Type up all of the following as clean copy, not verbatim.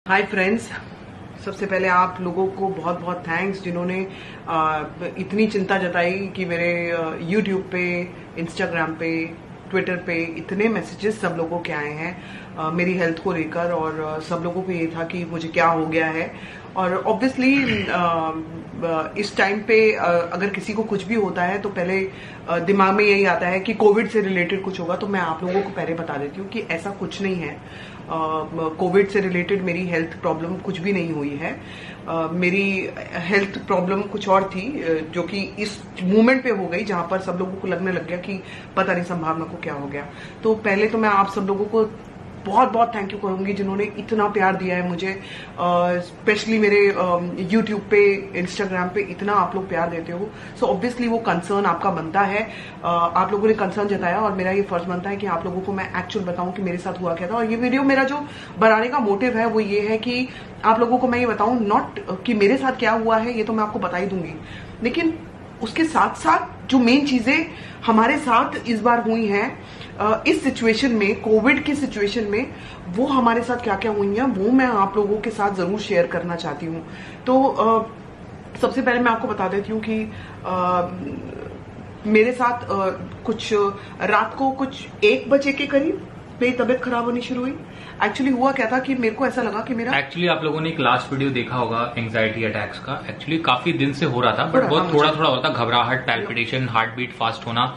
Hi friends, सबसे पहले आप लोगों को बहुत बहुत थैंक्स जिन्होंने इतनी चिंता जताई कि मेरे यूट्यूब पे, इंस्टाग्राम पे, ट्विटर पे इतने मैसेजेस सब लोगों के आए हैं मेरी हेल्थ को लेकर। और सब लोगों को ये था कि मुझे क्या हो गया है। और ऑब्वियसली इस टाइम पे अगर किसी को कुछ भी होता है तो पहले दिमाग में यही आता है कि कोविड से रिलेटेड कुछ होगा। तो मैं आप लोगों को पहले बता देती हूँ कि ऐसा कुछ नहीं है। कोविड से रिलेटेड मेरी हेल्थ प्रॉब्लम कुछ भी नहीं हुई है। मेरी हेल्थ प्रॉब्लम कुछ और थी जो कि इस मूवमेंट पे हो गई जहां पर सब लोगों को लगने लग गया कि पता नहीं संभावना को क्या हो गया। तो पहले तो मैं आप सब लोगों को बहुत बहुत थैंक यू करूंगी जिन्होंने इतना प्यार दिया है मुझे। स्पेशली मेरे यूट्यूब पे, इंस्टाग्राम पे इतना आप लोग प्यार देते हो। सो ऑब्वियसली वो कंसर्न आपका बनता है। आप लोगों ने कंसर्न जताया और मेरा ये फर्ज बनता है कि आप लोगों को मैं एक्चुअल बताऊं कि मेरे साथ हुआ क्या था। और ये वीडियो मेरा जो बनाने का मोटिव है वो ये है कि आप लोगों को मैं ये बताऊं, नॉट कि मेरे साथ क्या हुआ है, ये तो मैं आपको बता ही दूंगी, लेकिन उसके साथ साथ जो मेन चीजें हमारे साथ इस बार हुई हैं इस सिचुएशन में, कोविड की सिचुएशन में, वो हमारे साथ क्या क्या हुई हैं वो मैं आप लोगों के साथ जरूर शेयर करना चाहती हूँ। तो सबसे पहले मैं आपको बता देती हूँ कि मेरे साथ कुछ रात को कुछ 1 बजे के करीब मेरी तबीयत खराब होनी शुरू हुई। एक्चुअली हुआ क्या था कि मेरे को ऐसा लगा कि मेरा आप लोगों ने एक लास्ट वीडियो देखा होगा एंजाइटी अटैक्स का। एक्चुअली काफी दिन से हो रहा था, बट बहुत थोड़ा थोड़ा होता, घबराहट, पैल्पिटेशन, हार्ट बीट फास्ट होना।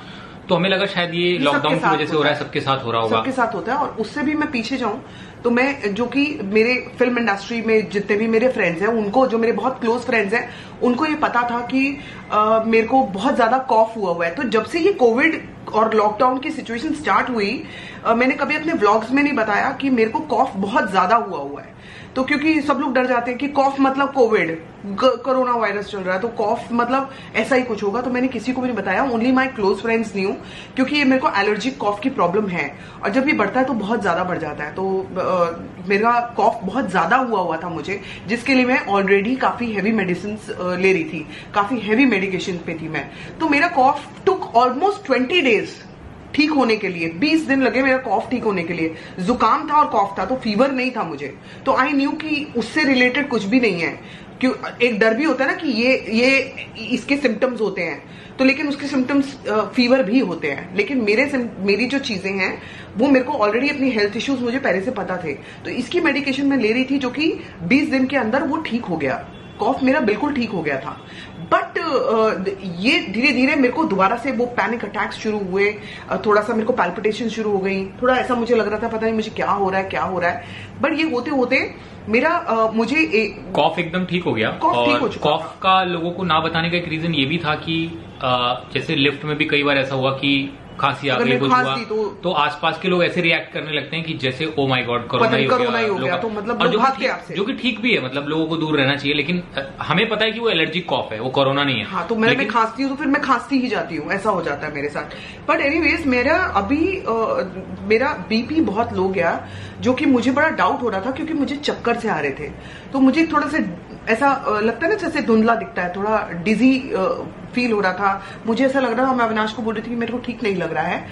तो हमें लगा शायद ये लॉकडाउन की वजह से हो रहा है, सबके साथ हो रहा होगा। सबके साथ होता है। और उससे भी मैं पीछे जाऊं तो मैं, जो कि मेरे फिल्म इंडस्ट्री में जितने भी मेरे फ्रेंड्स हैं, उनको, जो मेरे बहुत क्लोज फ्रेंड्स हैं, उनको ये पता था कि मेरे को बहुत ज्यादा कॉफ हुआ है। तो जब से ये कोविड और लॉकडाउन की सिचुएशन स्टार्ट हुई, मैंने कभी अपने व्लॉग्स में नहीं बताया कि मेरे को कॉफ बहुत ज्यादा हुआ है। तो क्योंकि सब लोग डर जाते हैं कि कॉफ मतलब कोविड, कोरोना वायरस चल रहा है, तो कॉफ मतलब ऐसा ही कुछ होगा। तो मैंने किसी को भी नहीं बताया, only my close friends new, क्योंकि ये मेरे को एलर्जिक कॉफ की प्रॉब्लम है और जब ये बढ़ता है तो बहुत ज्यादा बढ़ जाता है। तो मेरा कॉफ बहुत ज्यादा हुआ था मुझे, जिसके लिए मैं ऑलरेडी काफी हैवी मेडिसिन ले रही थी, काफी हैवी मेडिकेशन पे थी मैं। तो मेरा कॉफ टुक ऑलमोस्ट 20 डेज ठीक होने के लिए। 20 दिन लगे मेरा कॉफ ठीक होने के लिए। जुकाम था और कॉफ था, तो फीवर नहीं था मुझे। तो आई न्यू कि उससे रिलेटेड कुछ भी नहीं है। क्यों, एक डर भी होता है ना कि ये इसके सिम्टम्स होते हैं, तो लेकिन उसके सिम्टम्स फीवर भी होते हैं। लेकिन मेरी जो चीजें हैं वो मेरे को ऑलरेडी, अपनी हेल्थ इश्यूज मुझे पहले से पता थे। तो इसकी मेडिकेशन मैं ले रही थी, जो कि 20 दिन के अंदर वो ठीक हो गया। कॉफ मेरा बिल्कुल ठीक हो गया था। बट ये धीरे धीरे मेरे को दोबारा से वो पैनिक अटैक्स शुरू हुए, थोड़ा सा मेरे को पैल्पिटेशन शुरू हो गई, थोड़ा ऐसा मुझे लग रहा था पता नहीं मुझे क्या हो रहा है। बट ये होते होते मेरा मुझे कॉफ एकदम ठीक हो गया। कॉफ ठीक हो चुका। कॉफ का लोगों को ना बताने का एक रीजन ये भी था कि जैसे लिफ्ट में भी कई बार ऐसा हुआ कि खांसी आ गई, कुछ हुआ तो आसपास के लोग ऐसे रिएक्ट करने लगते हैं कि जैसे ओ माय गॉड कोरोना ही हो गया। तो मतलब और जो कि ठीक भी है, मतलब लोगों को दूर रहना चाहिए, लेकिन हमें पता है कि वो एलर्जिक कॉफ है, वो कोरोना नहीं है। हाँ, तो मैं खांसती हूँ तो फिर मैं खांसती ही जाती हूँ, ऐसा हो जाता है मेरे साथ। बट एनीवेज मेरा बीपी बहुत लो गया, जो कि मुझे बड़ा डाउट हो रहा था क्योंकि मुझे चक्कर से आ रहे थे। तो मुझे थोड़ा सा ऐसा लगता है ना, जैसे धुंधला दिखता है, थोड़ा डिजी फील हो रहा था। मुझे ऐसा लग रहा था, मैं अविनाश को बोल रही थी कि मेरे को ठीक नहीं लग रहा है।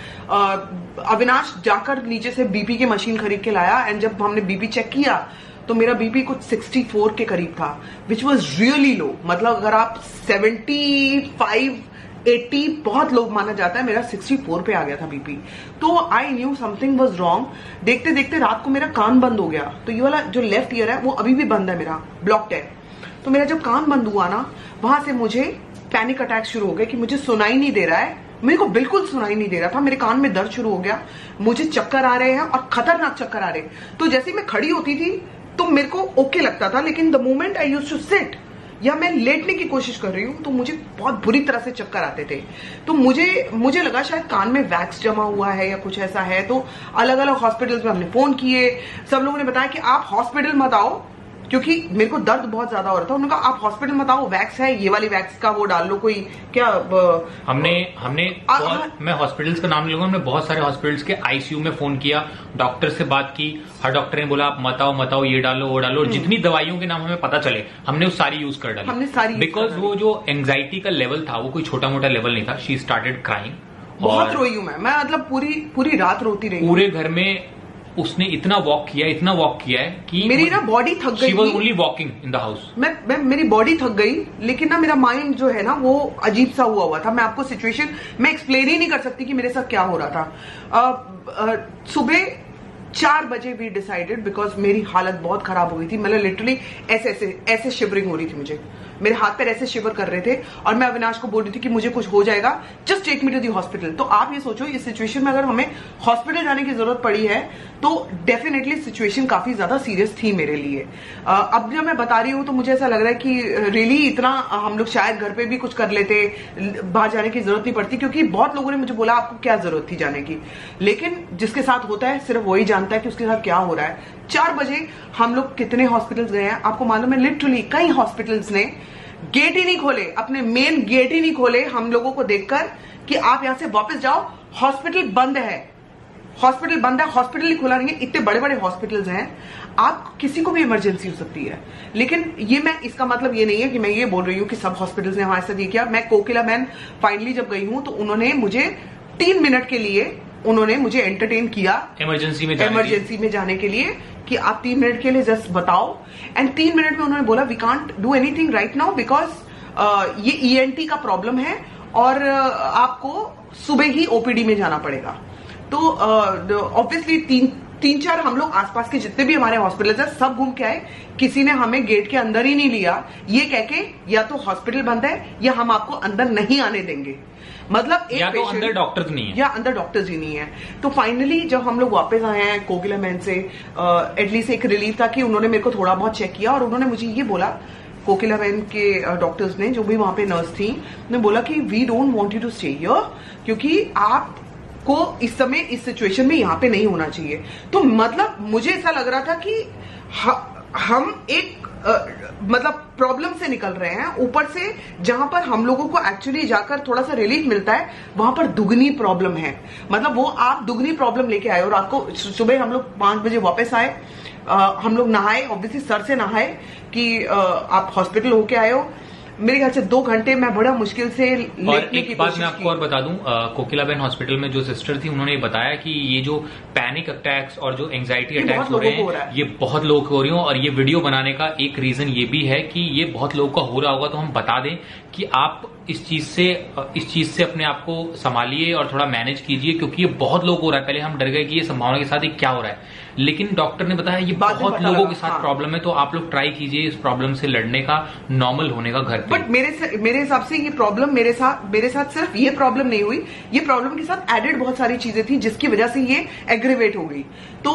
अविनाश जाकर नीचे से बीपी की मशीन खरीद के लाया एंड जब हमने बीपी चेक किया तो मेरा बीपी कुछ 64 के करीब था, विच वॉज रियली लो। मतलब अगर आप 75, 80 बहुत लो माना जाता है, मेरा 64 पे आ गया था बीपी। तो I knew something was wrong. देखते देखते रात को मेरा कान बंद हो गया। तो ये वाला जो लेफ्ट ईयर है वो अभी भी बंद है, मेरा ब्लॉक्ड है। तो मेरा जब कान बंद हुआ ना, वहां से मुझे पैनिक अटैक शुरू हो गए कि मुझे सुनाई नहीं दे रहा है। मेरे को बिल्कुल सुनाई नहीं दे रहा था, मेरे कान में दर्द शुरू हो गया, मुझे चक्कर आ रहे हैं और खतरनाक चक्कर आ रहे हैं। तो जैसे मैं खड़ी होती थी तो मेरे को ओके लगता था, लेकिन the moment I used to sit या मैं लेटने की कोशिश कर रही हूँ तो मुझे बहुत बुरी तरह से चक्कर आते थे। तो मुझे लगा शायद कान में वैक्स जमा हुआ है या कुछ ऐसा है। तो अलग अलग हॉस्पिटल्स में हमने फोन किए, सब लोगों ने बताया कि आप हॉस्पिटल मत आओ, क्योंकि मेरे को दर्द बहुत ज्यादा हो रहा था। उन्होंने कहा आप हॉस्पिटल मत आओ, वैक्स है, ये वाली वैक्स का वो डाल लो, कोई क्या। मैं हॉस्पिटल्स का नाम नहीं लूंगा, हमने बहुत सारे हॉस्पिटल्स के आईसीयू में फोन किया, डॉक्टर से बात की। हर डॉक्टर ने बोला आप मत आओ, ये डालो वो डालो। जितनी दवाइयों के नाम हमें पता चले हमने वो सारी यूज कर डाली। हमने सारी, बिकॉज वो जो एंग्जाइटी का लेवल था वो कोई छोटा मोटा लेवल नहीं था। शी स्टार्टेड क्राइंग, बहुत रोई हूं मैं मतलब पूरी रात रोती रही। पूरे घर में उसने इतना वॉक किया है कि मेरी ना बॉडी थक गई। She was only walking in the house. मेरी बॉडी थक गई, लेकिन ना मेरा माइंड जो है ना वो अजीब सा हुआ था। मैं आपको सिचुएशन मैं एक्सप्लेन ही नहीं कर सकती कि मेरे साथ क्या हो रहा था। सुबह 4 बजे वी डिसाइडेड, बिकॉज मेरी हालत बहुत खराब हो गई थी। मतलब लिटरली ऐसे शिवरिंग हो रही थी मुझे, मेरे हाथ पैर ऐसे शिवर कर रहे थे, और मैं अविनाश को बोल रही थी कि मुझे कुछ हो जाएगा, just take me to the hospital. तो आप ये सोचो, इस सिचुएशन में अगर हमें हॉस्पिटल जाने की जरूरत पड़ी है तो डेफिनेटली सिचुएशन काफी ज्यादा सीरियस थी मेरे लिए। अब जब मैं बता रही हूं तो मुझे ऐसा लग रहा है कि रियली इतना हम लोग शायद घर पे भी कुछ कर लेते, बाहर जाने की जरूरत नहीं पड़ती, क्योंकि बहुत लोगों ने मुझे बोला आपको क्या जरूरत थी जाने की। लेकिन जिसके साथ होता है सिर्फ वही जानता है कि उसके साथ क्या हो रहा है। 4 बजे हम लोग कितने हॉस्पिटल्स गए हैं आपको मालूम है? लिटरली कई हॉस्पिटल्स ने गेट ही नहीं खोले, अपने मेन गेट ही नहीं खोले हम लोगों को देखकर कि आप यहां से वापस जाओ, हॉस्पिटल बंद है, हॉस्पिटल बंद है, हॉस्पिटल ही खुला नहीं है। इतने बड़े बड़े हॉस्पिटल्स हैं, आप किसी को भी इमरजेंसी हो सकती है। लेकिन ये मैं इसका मतलब ये नहीं है कि मैं ये बोल रही हूं कि सब हॉस्पिटल्स ने हमारे साथ ये किया। मैं कोकिला मैन फाइनली जब गई हूं तो उन्होंने मुझे 3 मिनट के लिए उन्होंने मुझे एंटरटेन किया इमरजेंसी में जाने के लिए कि आप 3 मिनट के लिए जस्ट बताओ। एंड 3 मिनट में उन्होंने बोला we can't do anything right now because ये ENT का प्रॉब्लम है और आपको सुबह ही OPD में जाना पड़ेगा। तो ऑब्वियसली 3-4 हम लोग आसपास के जितने भी हमारे हॉस्पिटल है सब घूम के आए, किसी ने हमें गेट के अंदर ही नहीं लिया, ये कह के या तो हॉस्पिटल बंद है या हम आपको अंदर नहीं आने देंगे। मतलब एक या तो अंदर डॉक्टर्स नहीं है, या अंदर डॉक्टर्स ही नहीं है। तो फाइनली जब हम लोग वापस आए हैं कोकिला मैन से, एटलीस्ट एक रिलीफ था कि उन्होंने मेरे को थोड़ा बहुत चेक किया, और उन्होंने मुझे ये बोला, कोकिला मैन के डॉक्टर्स ने, जो भी वहां पे नर्स थी, ने बोला कि we don't want you to stay here, क्योंकि आपको इस समय इस सिचुएशन में यहाँ पे नहीं होना चाहिए। तो मतलब मुझे ऐसा लग रहा था कि हम एक मतलब प्रॉब्लम से निकल रहे हैं, ऊपर से जहां पर हम लोगों को एक्चुअली जाकर थोड़ा सा रिलीफ मिलता है वहां पर दुगनी प्रॉब्लम है। मतलब वो आप दुगनी प्रॉब्लम लेके आए, और आपको सुबह हम लोग 5 बजे वापस आए, हम लोग नहाए, ऑब्वियसली सर से नहाए कि आप हॉस्पिटल होके आए हो। मेरे ख्याल से 2 घंटे मैं बड़ा मुश्किल से लेटने की कोशिश की। बात मैं आपको और बता दूं, कोकिलाबेन हॉस्पिटल में जो सिस्टर थी उन्होंने बताया कि ये जो पैनिक अटैक्स और जो एंजाइटी अटैक्स हो रहे हैं ये बहुत लोगों को हो रही हो, और ये वीडियो बनाने का एक रीजन ये भी है कि ये बहुत लोगों का हो रहा होगा, तो हम बता दें कि आप इस चीज से अपने आप को संभालिए और थोड़ा मैनेज कीजिए, क्योंकि ये बहुत लोग हो रहा है। पहले हम डर गए कि ये संभावना के साथ ये क्या हो रहा है, लेकिन डॉक्टर ने बताया ये बहुत लोगों के साथ प्रॉब्लम है, तो आप लोग ट्राई कीजिए इस प्रॉब्लम से लड़ने का, नॉर्मल होने का घर पे। बट मेरे हिसाब से ये प्रॉब्लम मेरे साथ सिर्फ ये प्रॉब्लम नहीं हुई, ये प्रॉब्लम के साथ एडेड बहुत सारी चीजें थी जिसकी वजह से ये एग्रीवेट हो गई। तो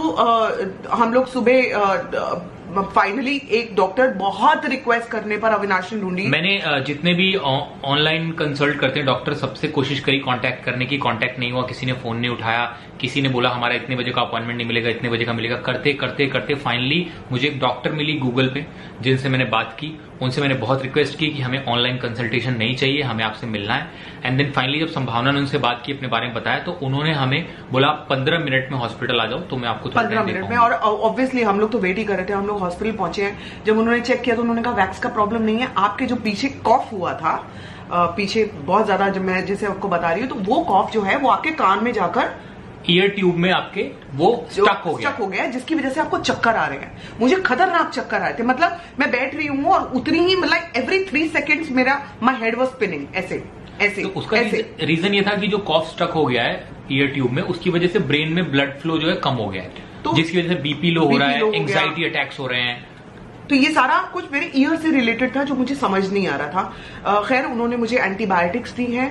हम लोग सुबह फाइनली एक डॉक्टर, बहुत रिक्वेस्ट करने पर अविनाश ने ढूंढी। मैंने जितने भी ऑनलाइन कंसल्ट करते हैं डॉक्टर, सबसे कोशिश करी कांटेक्ट करने की, कांटेक्ट नहीं हुआ, किसी ने फोन नहीं उठाया, किसी ने बोला हमारा इतने बजे का अपॉइंटमेंट नहीं मिलेगा, इतने बजे का मिलेगा। करते करते करते फाइनली मुझे एक डॉक्टर मिली गूगल पे, जिनसे मैंने बात की, उनसे मैंने बहुत रिक्वेस्ट की कि हमें ऑनलाइन कंसल्टेशन नहीं चाहिए, हमें आपसे मिलना है। एंड देन फाइनली जब संभावना ने उनसे बात की, अपने बारे में बताया, तो उन्होंने हमें बोला 15 मिनट में हॉस्पिटल आ जाओ, तो मैं आपको 15 मिनट में। और ऑब्वियसली हम लोग तो वेट ही कर रहे थे, हम लोग हॉस्पिटल पहुंचे हैं। जब उन्होंने चेक किया तो उन्होंने कहा वैक्स का प्रॉब्लम नहीं है, आपके जो पीछे कॉफ हुआ था, पीछे बहुत ज्यादा, जब मैं जैसे आपको बता रही हूँ, तो वो कॉफ जो है वो आपके कान में जाकर ईयर ट्यूब में आपके वो स्टक हो गया, जिसकी वजह से आपको चक्कर आ रहे हैं। मुझे खतरनाक चक्कर आए थे, मतलब मैं बैठ रही हूँ और उतनी ही, मतलब एवरी 3 सेकेंड्स मेरा माई हेड वॉज स्पिनिंग ऐसे। तो उसका रीजन ये था कि जो कॉफ स्टक हो गया है ईयर ट्यूब में, उसकी वजह से ब्रेन में ब्लड फ्लो जो है कम हो गया है, तो जिसकी वजह से बीपी लो हो रहा है, एंग्जाइटी अटैक्स हो रहे हैं। तो ये सारा कुछ मेरे ईयर से रिलेटेड था जो मुझे समझ नहीं आ रहा था। खैर उन्होंने मुझे एंटीबायोटिक्स दी हैं,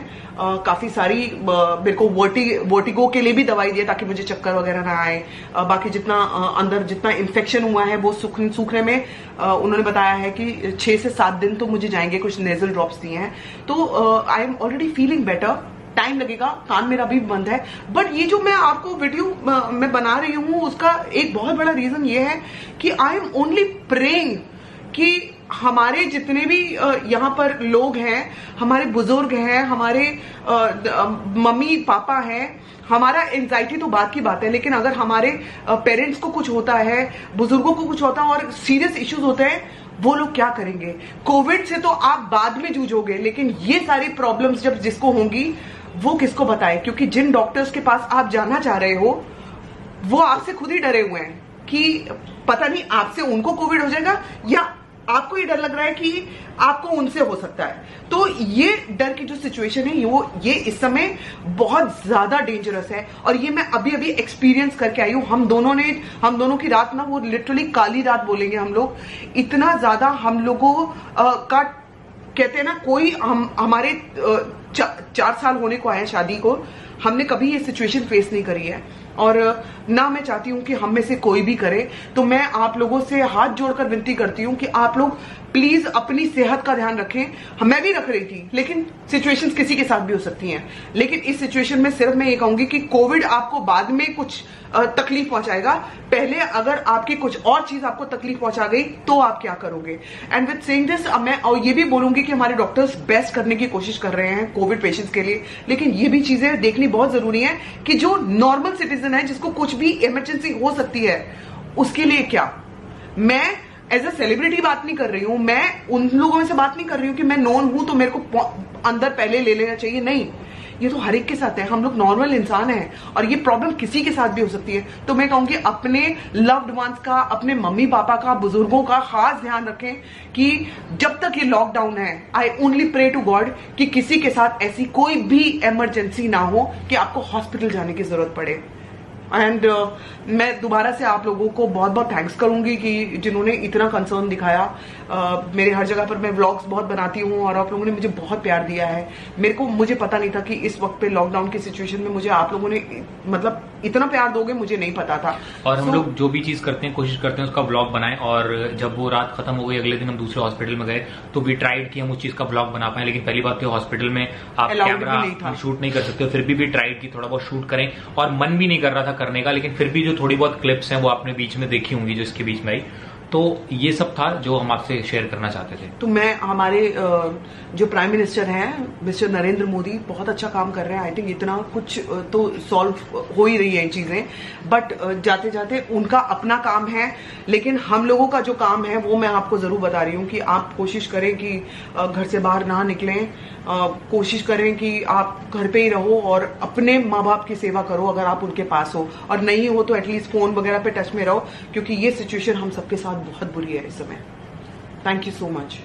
काफी सारी, मेरे को वर्टिगो के लिए भी दवाई दिया ताकि मुझे चक्कर वगैरह ना आए। बाकी जितना अंदर जितना इन्फेक्शन हुआ है वो सूखने में उन्होंने बताया है कि 6 से 7 दिन तो मुझे जाएंगे, कुछ नेजल ड्रॉप्स दिए हैं। तो I am already feeling better, time लगेगा, कान मेरा भी बंद है। बट ये जो मैं आपको वीडियो मैं बना रही हूँ उसका एक बहुत बड़ा रीजन ये है कि आई एम ओनली प्रेइंग कि हमारे जितने भी यहाँ पर लोग हैं, हमारे बुजुर्ग हैं, हमारे मम्मी पापा हैं, हमारा एंजाइटी तो बात की बात है, लेकिन अगर हमारे पेरेंट्स को कुछ होता है, बुजुर्गों को कुछ होता है और सीरियस इश्यूज होते हैं, वो लोग क्या करेंगे? कोविड से तो आप बाद में जूझोगे, लेकिन ये सारी प्रॉब्लम्स जब जिसको होंगी वो किसको बताए? क्योंकि जिन डॉक्टर्स के पास आप जाना चाह रहे हो वो आपसे खुद ही डरे हुए हैं कि पता नहीं आपसे उनको कोविड हो जाएगा या आपको ये डर लग रहा है कि आपको उनसे हो सकता है। तो ये डर की जो सिचुएशन है ये इस समय बहुत ज्यादा डेंजरस है और ये मैं अभी अभी एक्सपीरियंस करके आई हूं। हम दोनों की रात ना, वो लिटरली काली रात बोलेंगे हम लोग। इतना ज्यादा हम लोगों का कहते हैं ना, कोई हमारे 4 साल होने को आया शादी को, हमने कभी ये सिचुएशन फेस नहीं करी है और ना मैं चाहती हूं कि हम में से कोई भी करे। तो मैं आप लोगों से हाथ जोड़कर विनती करती हूं कि आप लोग प्लीज अपनी सेहत का ध्यान रखें। मैं भी रख रही थी, लेकिन सिचुएशंस किसी के साथ भी हो सकती हैं। लेकिन इस सिचुएशन में सिर्फ मैं ये कहूंगी कि कोविड आपको बाद में कुछ तकलीफ पहुंचाएगा, पहले अगर आपकी कुछ और चीज आपको तकलीफ पहुंचा गई तो आप क्या करोगे। एंड विद सेइंग दिस, मैं और ये भी बोलूंगी कि हमारे डॉक्टर्स बेस्ट करने की कोशिश कर रहे हैं कोविड पेशेंट्स के लिए, लेकिन ये भी चीजें देखनी बहुत जरूरी है कि जो नॉर्मल सिटीजन है, जिसको कुछ भी इमरजेंसी हो सकती है, उसके लिए क्या। मैं एज अ सेलिब्रिटी बात नहीं कर रही हूं, मैं उन लोगों में से बात नहीं कर रही हूं कि मैं नॉन हूं तो मेरे को अंदर पहले ले लेना चाहिए। नहीं, ये तो हर एक के साथ है। हम लोग नॉर्मल इंसान हैं और ये प्रॉब्लम किसी के साथ भी हो सकती है। तो मैं कहूंगी अपने लव्ड वंस का, अपने मम्मी पापा का, बुजुर्गों का खास ध्यान रखें कि जब तक ये लॉकडाउन है, I only pray to God कि किसी के साथ ऐसी कोई भी इमरजेंसी ना हो कि आपको हॉस्पिटल जाने की जरूरत पड़े। एंड मैं दोबारा से आप लोगों को बहुत बहुत थैंक्स करूंगी कि जिन्होंने इतना कंसर्न दिखाया। मेरे हर जगह पर मैं व्लॉग्स बहुत बनाती हूँ और आप लोगों ने मुझे बहुत प्यार दिया है। मुझे पता नहीं था कि इस वक्त पे लॉकडाउन की सिचुएशन में मुझे आप लोगों ने मतलब इतना प्यार दोगे, मुझे नहीं पता था। और हम लोग जो भी चीज करते हैं, कोशिश करते हैं उसका व्लॉग बनाएं। और जब वो रात खत्म हो गई, अगले दिन हम दूसरे हॉस्पिटल में गए तो वी ट्राइड कि हम उस चीज का व्लॉग बना पाए। लेकिन पहली बात तो हॉस्पिटल में आप कैमरा शूट नहीं कर सकते हो, फिर भी ट्राइड की थोड़ा बहुत शूट करें और मन भी नहीं कर रहा था करने का, लेकिन फिर भी जो थोड़ी बहुत क्लिप्स हैं वो आपने बीच में देखी होंगी जो इसके बीच में आई। तो ये सब था जो हम आपसे शेयर करना चाहते थे। तो मैं हमारे जो प्राइम मिनिस्टर हैं मिस्टर नरेंद्र मोदी बहुत अच्छा काम कर रहे हैं। आई थिंक इतना कुछ तो सॉल्व हो ही रही है ये चीजें, बट जाते जाते उनका अपना काम है, लेकिन हम लोगों का जो काम है वो मैं आपको जरूर बता रही हूँ कि आप कोशिश करें कि घर से बाहर ना निकलें। कोशिश करें कि आप घर पे ही रहो और अपने माँ बाप की सेवा करो अगर आप उनके पास हो, और नहीं हो तो एटलीस्ट फोन वगैरह पे टच में रहो, क्योंकि ये सिचुएशन हम सबके साथ बहुत बुरी है इस समय। Thank you so much.